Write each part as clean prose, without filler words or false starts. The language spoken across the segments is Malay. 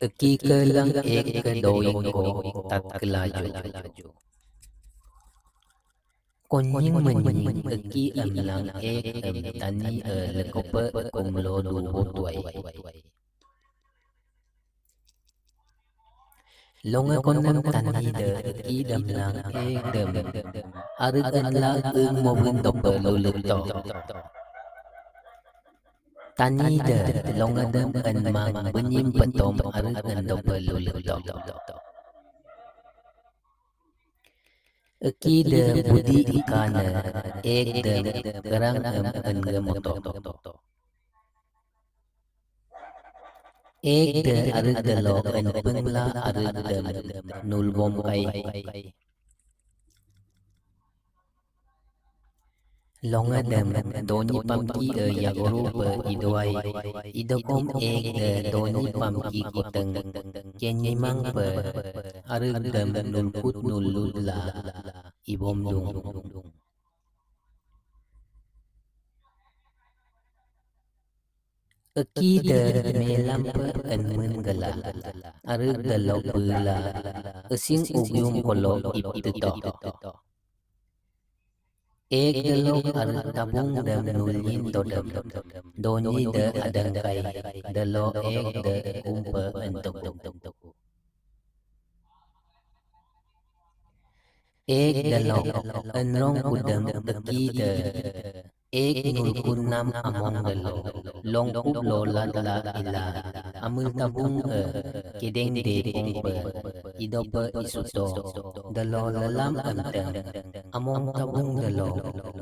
हकीकलंग एक doing ko tatkalajo. Konying menying eki amlang ek tani lekope kumlo du hotway. Longa konem tani de eki damlang ek dem. Arit anla mobin dope lulito. Tani de longa dem mang benyim petom arit dope lulito. Eki de budi ikana ek dem garang gemoto. Ek de arit de lo pengla arit dem nulbom kai. Longa dem doni pamki yagoru idwai. Idokom ek de doni pamki kuteng. Kenyimang arit dem nulkut nulula ibom dung. Eki de melam menggala arit de lo bula esing ugyum kolo iptito. Ek de lo arit tabung dem nulin dodem doni de adangkai de lo ek de kumpe entuk. Ek de lo enrong kudem eki de ek nulkun nam among de lo long kup lo la ila amul tabung kideng de kumpe idope isuto de lo lalam enteng among tabung de lo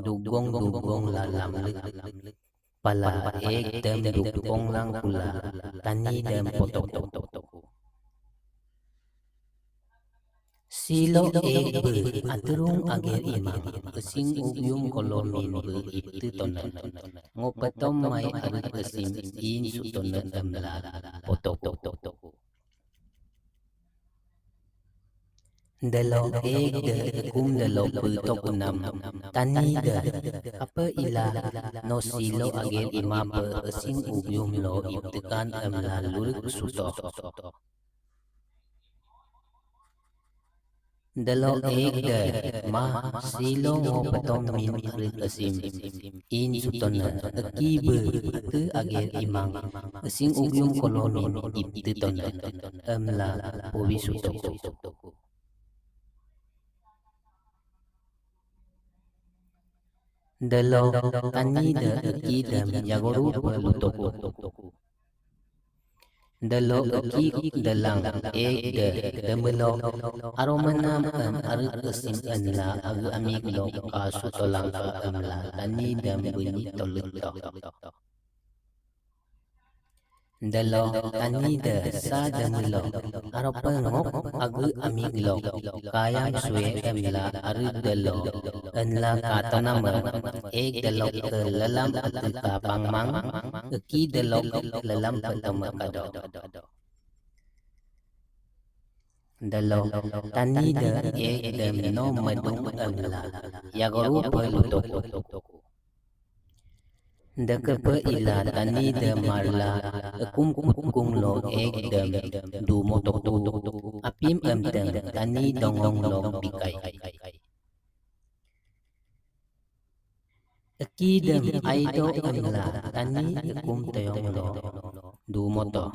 dugong lalam lik pala ek dem dugong lang kula tani dem potok. Silo ek be aturung ager imang esing ugyum kolomin be iptu tonan ngopetom mai arit esim in sutonan emla potok. Dalo ek de kum dalo putok nam tani de apa ila no silo ager ima be esing ugyum lo iptekan emla lurik suto. Dalo ek de ma silo ngopetom min arit esim in sutonan eki be te ager imang esing ugyum kolomin ipte tonan emla powi sutok. Dalo tani de eki dem yagoru pelutoko. Dalo eki dalang ek de demelo aromanam arit esim enla agu amig lo kasu tolang ka emla tani dem bunyi toluto. Dalo tani de sa demelo aropengok agu amig lo kayang sue emla arit dalo enla katanama ek dalo ke lalam atu ka pangmang eki dalo lalam pertama kado. Dalo tani de ek dem no madung emla yagoru pelutoko. Dekepe ila tani de marla kum lo ek dem du motok apim emteng tani dongong lo bikai. Eki dem aido emla tani kum teyong lo du motok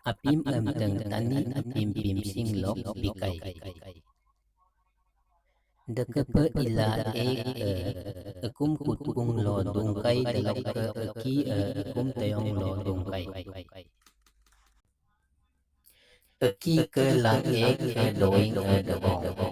apim emteng tani apim pim sing lo bikai. Dekepe ila ek kum kutung lo dungkai delok ke eki kum teyong lo dungkai. Eki ke lang ek doing debong